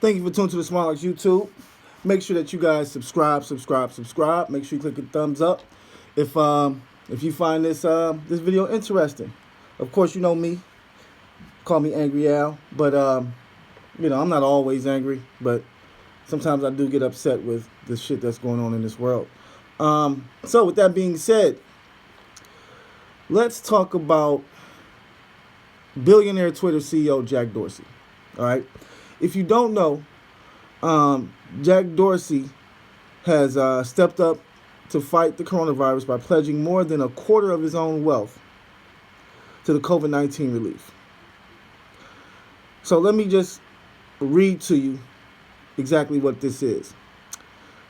Thank you for tuning to the Smart Locks YouTube. Make sure that you guys subscribe. Make sure you click the thumbs up if you find this video interesting. Of course, you know me. Call me Angry Al, but I'm not always angry, but sometimes I do get upset with the shit that's going on in this world. So with that being said, let's talk about billionaire Twitter CEO Jack Dorsey. All right. If you don't know, Jack Dorsey has stepped up to fight the coronavirus by pledging more than a quarter of his own wealth to the COVID-19 relief. So let me just read to you exactly what this is.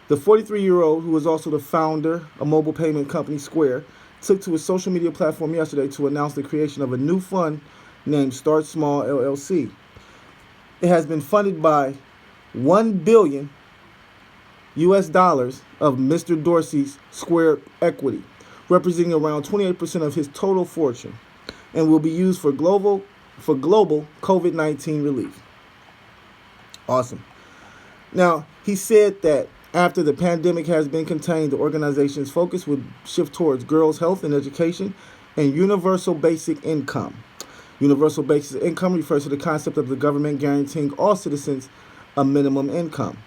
The 43-year-old, who is also the founder of mobile payment company Square, took to his social media platform yesterday to announce the creation of a new fund named Start Small LLC. It has been funded by $1 billion of Mr. Dorsey's Square equity, representing around 28% of his total fortune, and will be used for global COVID-19 relief. Awesome. Now, he said that after the pandemic has been contained, the organization's focus would shift towards girls' health and education and universal basic income. Universal basic income refers to the concept of the government guaranteeing all citizens a minimum income.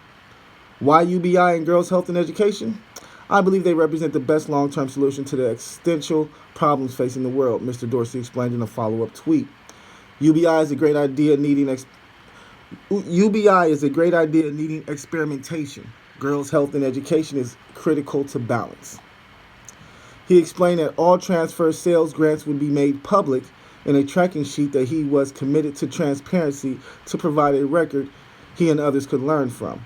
Why UBI and girls' health and education? I believe they represent the best long-term solution to the existential problems facing the world, Mr. Dorsey explained in a follow-up tweet. UBI is a great idea needing experimentation. Girls' health and education is critical to balance. He explained that all transfer sales grants would be made public in a tracking sheet, that he was committed to transparency to provide a record he and others could learn from.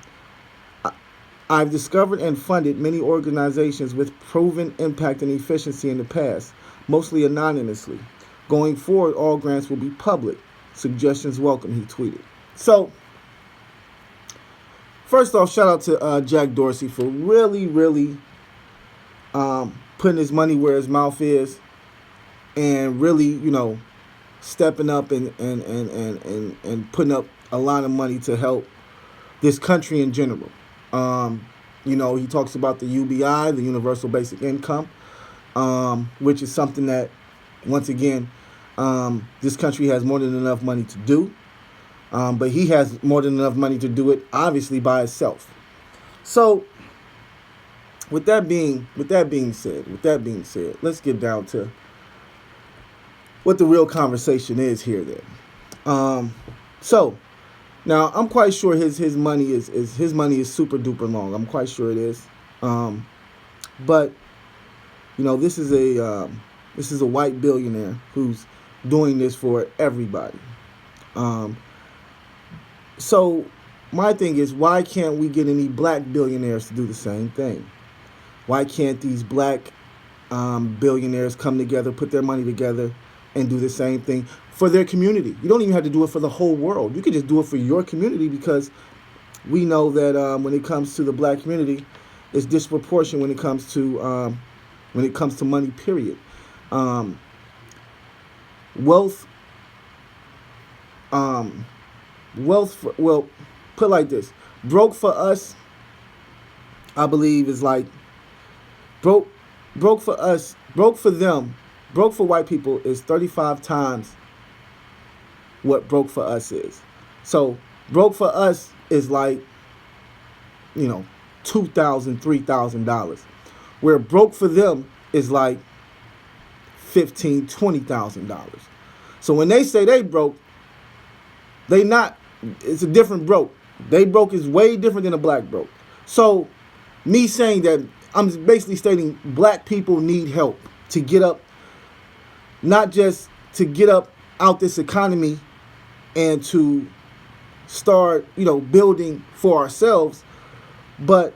I've discovered and funded many organizations with proven impact and efficiency in the past, mostly anonymously. Going forward, all grants will be public. Suggestions welcome, he tweeted. So, first off, shout out to Jack Dorsey for really putting his money where his mouth is, and really, stepping up and putting up a lot of money to help this country in general. He talks about the UBI, the Universal Basic Income, which is something that, once again, this country has more than enough money to do. But he has more than enough money to do it, obviously, by itself. So, with that being said, let's get down to what the real conversation is here then. So now I'm quite sure his money is super duper long. I'm quite sure it is. But this is a white billionaire who's doing this for everybody. So my thing is, why can't we get any black billionaires to do the same thing? Why can't these black billionaires come together, put their money together, and do the same thing for their community? You don't even have to do it for the whole world. You could just do it for your community, because we know that when it comes to the black community, it's disproportionate when it comes to money. Period. Wealth. Put it like this: broke for us, I believe, is like broke for us, broke for them. Broke for white people is 35 times what broke for us is. So broke for us is like, $2,000, $3,000. Where broke for them is like $15,000, $20,000. So when they say they broke, it's a different broke. They broke is way different than a black broke. So me saying that, I'm basically stating black people need help to get up, not just to get up out this economy and to start, building for ourselves, but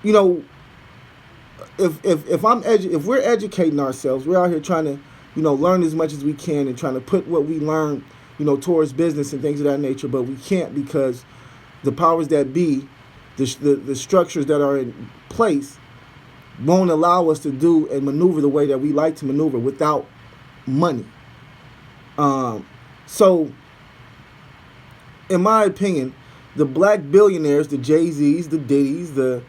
if we're educating ourselves, we're out here trying to, learn as much as we can and trying to put what we learn, towards business and things of that nature, but we can't, because the powers that be, the structures that are in place, won't allow us to do and maneuver the way that we like to maneuver without money. So in my opinion, the black billionaires, the Jay-Z's, the Diddy's, the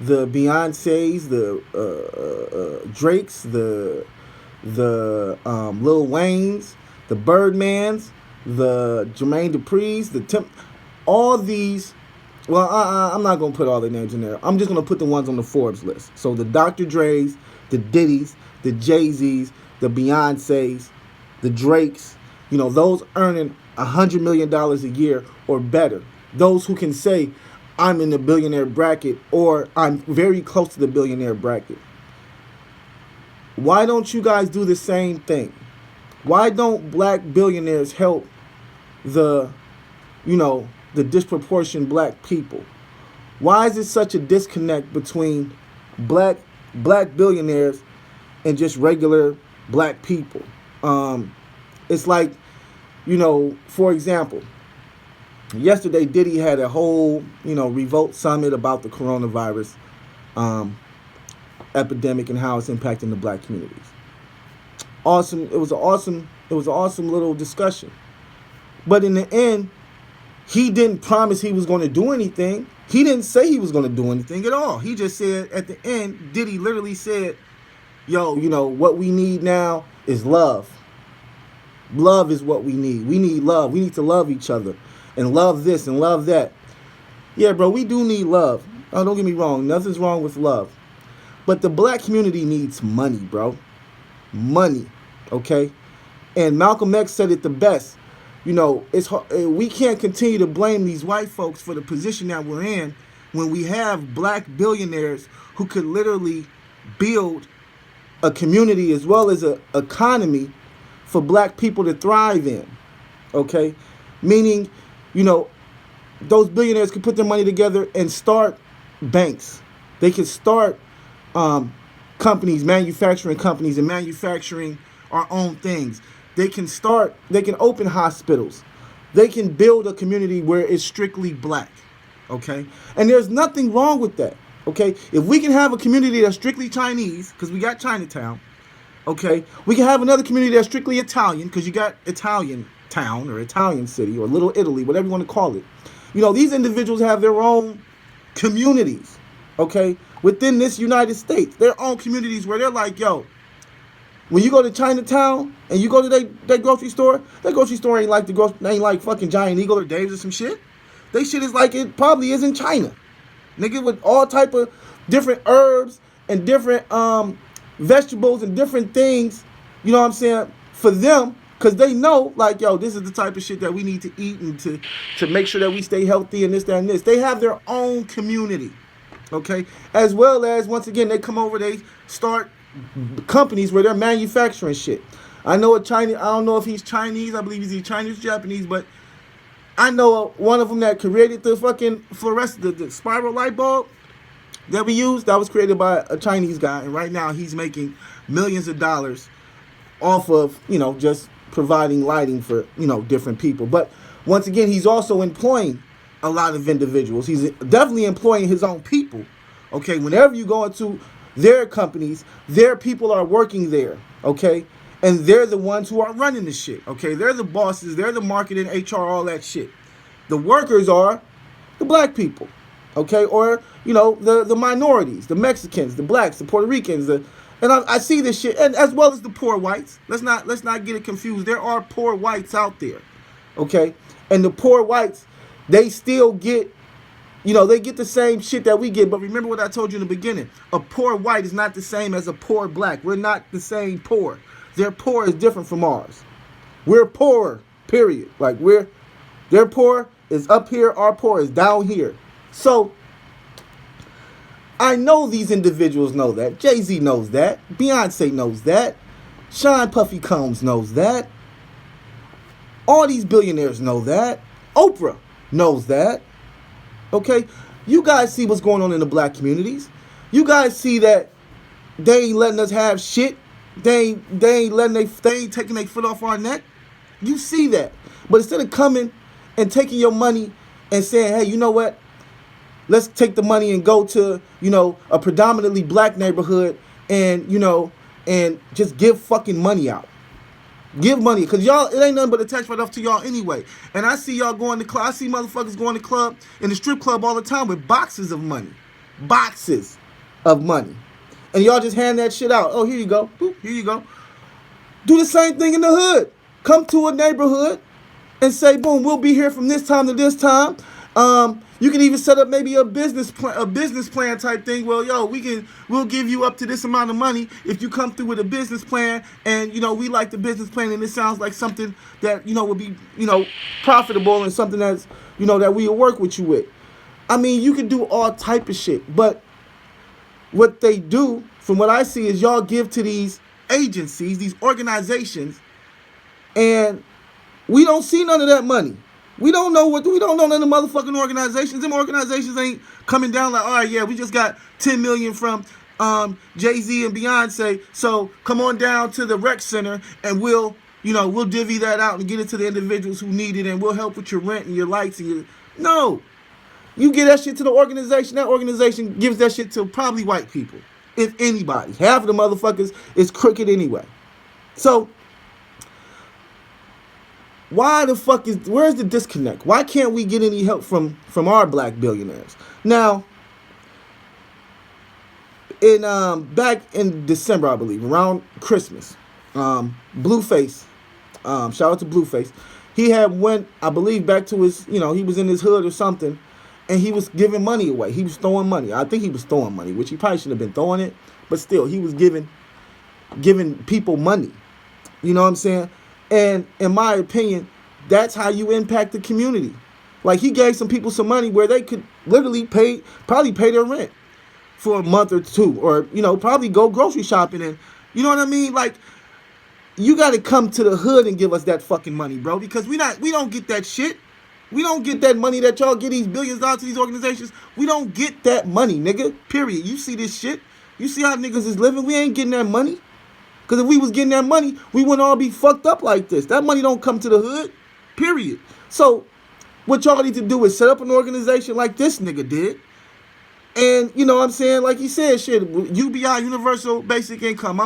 Beyonce's, the Drake's, the Lil Wayne's, the Birdmans, the Jermaine Dupri's, all these. Well, I'm not gonna put all their names in there. I'm just gonna put the ones on the Forbes list. So the Dr. Dre's, the Diddy's, the Jay-Z's, the Beyonce's, the Drake's. You know, those earning $100 million a year or better. Those who can say, I'm in the billionaire bracket or I'm very close to the billionaire bracket. Why don't you guys do the same thing? Why don't black billionaires help the disproportionate black people? Why is it such a disconnect between black billionaires and just regular black people? It's like, for example, yesterday Diddy had a whole, revolt summit about the coronavirus epidemic and how it's impacting the black communities. Awesome. It was an awesome little discussion. But in the end, he didn't promise he was going to do anything. He didn't say he was going to do anything at all. He just said at the end, Diddy literally said, yo, what we need now is love. Love is what we need. We need love. We need to love each other and love this and love that. Yeah, bro, we do need love. Oh, don't get me wrong. Nothing's wrong with love. But the black community needs money, bro. Money, okay? And Malcolm X said it the best. It's hard, we can't continue to blame these white folks for the position that we're in when we have black billionaires who could literally build a community as well as an economy for black people to thrive in, okay? Meaning, those billionaires could put their money together and start banks. They could start companies, manufacturing companies, and manufacturing our own things. They can open hospitals. They can build a community where it's strictly black, okay? And there's nothing wrong with that, okay? If we can have a community that's strictly Chinese, because we got Chinatown, okay? We can have another community that's strictly Italian, because you got Italian town or Italian city or Little Italy, whatever you want to call it. These individuals have their own communities, okay? Within this United States, their own communities where they're like, yo, when you go to Chinatown and you go to their grocery store, that grocery store ain't like fucking Giant Eagle or Dave's or some shit. They shit is like it probably is in China. Nigga, with all type of different herbs and different vegetables and different things, you know what I'm saying, for them, because they know, like, yo, this is the type of shit that we need to eat and to make sure that we stay healthy and this, that, and this. They have their own community, okay? As well as, once again, they come over, they start companies where they're manufacturing shit. I know I don't know if he's Chinese. I believe he's Chinese, Japanese, but I know one of them that created the fucking fluorescent, the spiral light bulb that we use. That was created by a Chinese guy, and right now he's making millions of dollars off of, just providing lighting for, different people. But once again, he's also employing a lot of individuals. He's definitely employing his own people. Okay, whenever you go into their companies, their people are working there, okay? And they're the ones who are running the shit, okay? They're the bosses, they're the marketing, HR, all that shit. The workers are the black people, okay? Or, the minorities, the Mexicans, the blacks, the Puerto Ricans, and I see this shit, and as well as the poor whites. Let's not get it confused. There are poor whites out there, okay? And the poor whites, they still get, they get the same shit that we get. But remember what I told you in the beginning. A poor white is not the same as a poor black. We're not the same poor. Their poor is different from ours. We're poor, period. Like, their poor is up here, our poor is down here. So, I know these individuals know that. Jay-Z knows that. Beyonce knows that. Sean Puffy Combs knows that. All these billionaires know that. Oprah knows that. Okay, you guys see what's going on in the black communities. You guys see that they ain't letting us have shit. They ain't taking their foot off our neck. You see that. But instead of coming and taking your money and saying, hey, you know what? Let's take the money and go to, a predominantly black neighborhood and, and just give fucking money out. Give money, because y'all, it ain't nothing but a tax write-off to y'all anyway. And I see y'all going to club. I see motherfuckers going to club, in the strip club all the time with boxes of money. Boxes of money. And y'all just hand that shit out. Oh, here you go. Boop, here you go. Do the same thing in the hood. Come to a neighborhood and say, boom, we'll be here from this time to this time. You can even set up maybe a business plan type thing. Well, yo, we'll give you up to this amount of money if you come through with a business plan, and we like the business plan, and it sounds like something that would be profitable, and something that's that we will work with you with. I mean, you can do all type of shit, but what they do, from what I see, is y'all give to these agencies, these organizations, and we don't see none of that money. We don't know none of the motherfucking organizations. Them organizations ain't coming down like, all right, yeah, we just got $10 million from Jay-Z and Beyonce, so come on down to the rec center and we'll divvy that out and get it to the individuals who need it, and we'll help with your rent and your lights and your... No. You give that shit to the organization. That organization gives that shit to probably white people, if anybody. Half of the motherfuckers is crooked anyway. So where's the disconnect? Why can't we get any help from our black billionaires? Now, back in December, I believe, around Christmas, Blueface, shout out to Blueface, he had went, I believe, back to his, he was in his hood or something, and he was giving money away. He was throwing money. I think he was throwing money, which he probably shouldn't have been throwing it, but still, he was giving people money. You know what I'm saying? And in my opinion, that's how you impact the community. Like, he gave some people some money where they could literally probably pay their rent for a month or two, or, probably go grocery shopping, and, you know what I mean? Like, you got to come to the hood and give us that fucking money, bro, because we don't get that shit. We don't get that money that y'all get these billions out to these organizations. We don't get that money, nigga, period. You see this shit? You see how niggas is living? We ain't getting that money. Because if we was getting that money, we wouldn't all be fucked up like this. That money don't come to the hood, period. So what y'all need to do is set up an organization like this nigga did. And, you know what I'm saying? Like he said, shit, UBI, Universal Basic Income.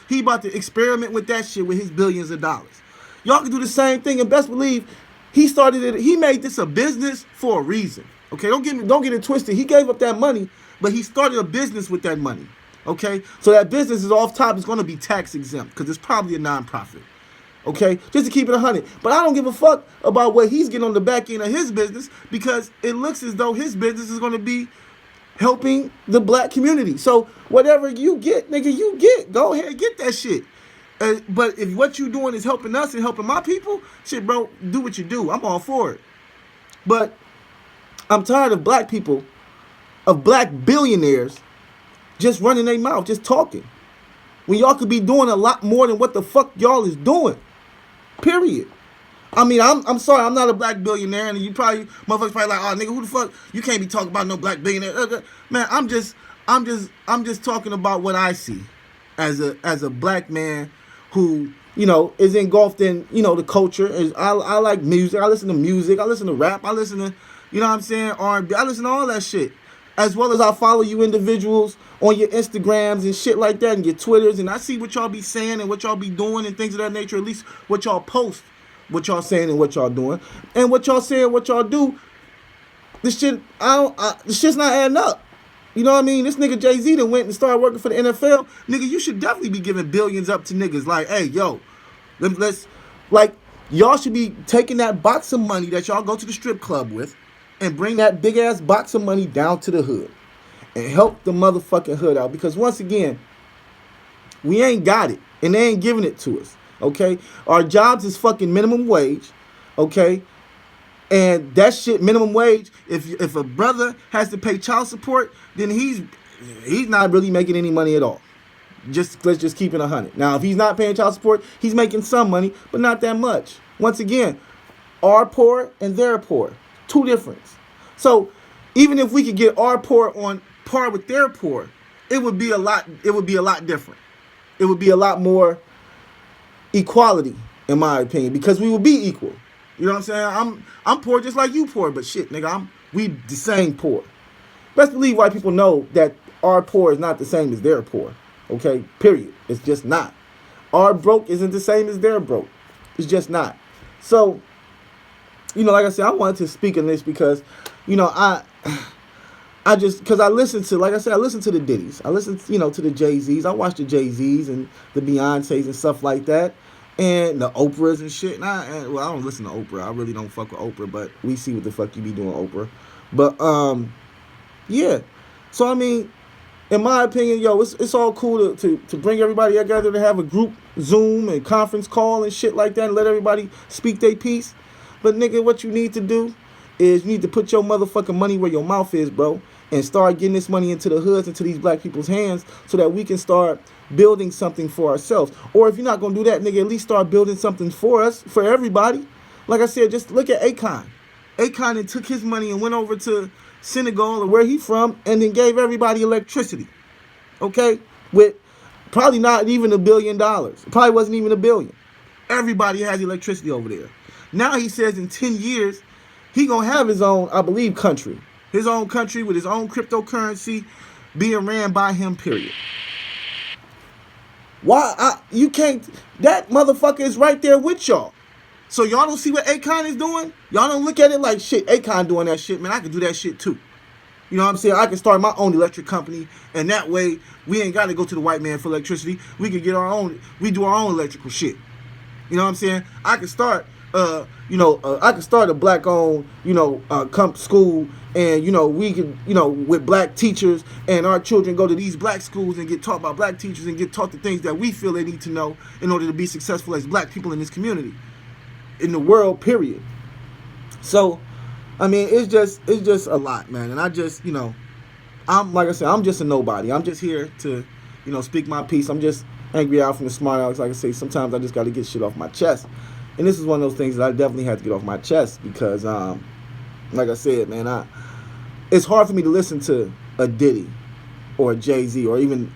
He about to experiment with that shit with his billions of dollars. Y'all can do the same thing, and best believe he started it. He made this a business for a reason. Okay, don't get it twisted. He gave up that money, but he started a business with that money. Okay, so that business is off top. It's going to be tax exempt because it's probably a nonprofit. Okay, just to keep it 100. But I don't give a fuck about what he's getting on the back end of his business, because it looks as though his business is going to be helping the black community. So whatever you get, nigga, you get. Go ahead, get that shit. But if what you doing is helping us and helping my people, shit, bro, do what you do. I'm all for it. But I'm tired of black people, of black billionaires, just running their mouth, just talking, when y'all could be doing a lot more than what the fuck y'all is doing. Period. I mean, I'm sorry, I'm not a black billionaire, and you probably, motherfuckers probably like, oh, nigga, who the fuck, you can't be talking about no black billionaire. Man, I'm just talking about what I see as a black man who, is engulfed in, the culture. I like music. I listen to music. I listen to rap. I listen to, you know what I'm saying, R&B. I listen to all that shit. As well as I follow you individuals on your Instagrams and shit like that, and your Twitters, and I see what y'all be saying and what y'all be doing and things of that nature, at least what y'all post, what y'all saying and what y'all doing. And what y'all saying, what y'all do, this shit's not adding up. You know what I mean? This nigga Jay-Z done went and started working for the NFL. Nigga, you should definitely be giving billions up to niggas. Like, hey, yo, y'all should be taking that box of money that y'all go to the strip club with and bring that big-ass box of money down to the hood and help the motherfucking hood out. Because once again, we ain't got it, and they ain't giving it to us, okay? Our jobs is fucking minimum wage, okay? And that shit, minimum wage, if a brother has to pay child support, then he's not really making any money at all. Let's just keep it 100. Now, if he's not paying child support, he's making some money, but not that much. Once again, our poor and their poor, two difference. So even if we could get our poor on par with their poor, it would be a lot different. It would be a lot more equality, in my opinion, because we would be equal. You know what I'm saying? I'm poor just like you poor, but shit, nigga, we the same poor. Best believe white people know that our poor is not the same as their poor. Okay? Period. It's just not. Our broke isn't the same as their broke. It's just not. So, like I said, I wanted to speak on this because, I just, because I listened to, like I said, I listened to the Diddy's. I listened, to the Jay-Z's. I watched the Jay-Z's and the Beyonce's and stuff like that. And the Oprahs and shit. I don't listen to Oprah. I really don't fuck with Oprah. But we see what the fuck you be doing, Oprah. But, yeah. So, I mean, in my opinion, it's all cool to bring everybody together to have a group Zoom and conference call and shit like that and let everybody speak their piece. But, nigga, what you need to do is you need to put your motherfucking money where your mouth is, bro, and start getting this money into the hoods, into these black people's hands so that we can start building something for ourselves. Or if you're not going to do that, nigga, at least start building something for us, for everybody. Like I said, just look at Akon. Akon took his money and went over to Senegal or where he from and then gave everybody electricity. Okay? With probably not even $1 billion. It probably wasn't even $1 billion. Everybody has electricity over there. Now he says in 10 years, he going to have his own, I believe, country. His own country with his own cryptocurrency being ran by him, period. Why? You can't, that motherfucker is right there with y'all. So y'all don't see what Akon is doing? Y'all don't look at it like, shit, Akon doing that shit, man, I can do that shit too. You know what I'm saying? I can start my own electric company, and that way, we ain't got to go to the white man for electricity. We can get our own, we do our own electrical shit. You know what I'm saying? I can start, I can start a black-owned, school, and, we can, with black teachers, and our children go to these black schools and get taught by black teachers and get taught the things that we feel they need to know in order to be successful as black people in this community, in the world, period. So, I mean, it's just a lot, man. And I just, I'm, like I said, I'm just a nobody. I'm just here to, speak my piece. I'm just angry out from the smart Alex. Like I say, sometimes I just got to get shit off my chest. And this is one of those things that I definitely had to get off my chest because, like I said, man, it's hard for me to listen to a Diddy or a Jay-Z or even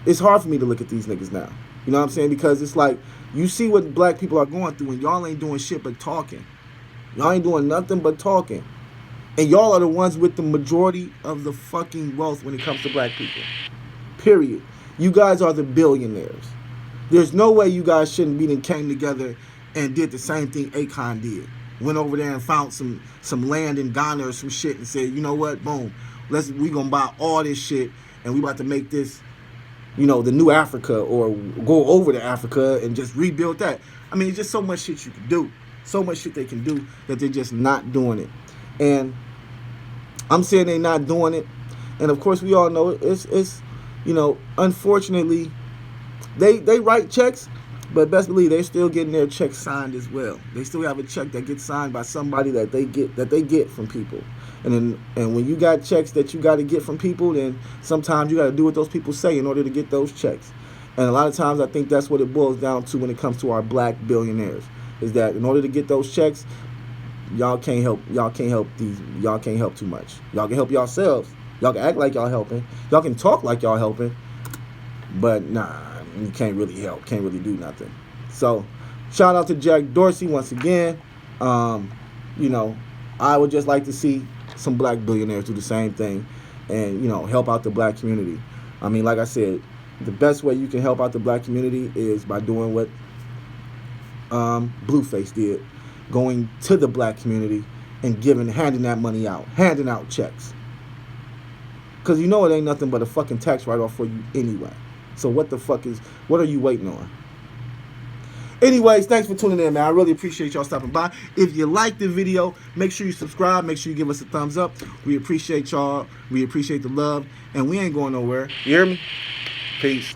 it's hard for me to look at these niggas now. You know what I'm saying? Because it's like, you see what black people are going through and y'all ain't doing shit but talking. Y'all ain't doing nothing but talking. And y'all are the ones with the majority of the fucking wealth when it comes to black people. Period. You guys are the billionaires. There's no way you guys shouldn't be and came together and did the same thing Akon did. Went over there and found some land in Ghana or some shit and said, you know what, boom, we gonna buy all this shit and we about to make this, the new Africa, or go over to Africa and just rebuild that. I mean, it's just so much shit you can do. So much shit they can do that they're just not doing it. And I'm saying they're not doing it. And of course we all know it's unfortunately they write checks, but best believe they're still getting their checks signed as well. They still have a check that gets signed by somebody that they get from people. And when you got checks that you got to get from people, then sometimes you got to do what those people say in order to get those checks. And a lot of times I think that's what it boils down to when it comes to our black billionaires, is that in order to get those checks, y'all can't help too much. Y'all can help yourselves. Y'all can act like y'all helping. Y'all can talk like y'all helping. But nah, you can't really help. Can't really do nothing. So, shout out to Jack Dorsey once again. I would just like to see some black billionaires do the same thing and, help out the black community. I mean, like I said, the best way you can help out the black community is by doing what Blueface did, going to the black community and handing that money out, handing out checks. Because it ain't nothing but a fucking tax write-off for you anyway. So what are you waiting on? Anyways, thanks for tuning in, man. I really appreciate y'all stopping by. If you liked the video, make sure you subscribe. Make sure you give us a thumbs up. We appreciate y'all. We appreciate the love. And we ain't going nowhere. You hear me? Peace.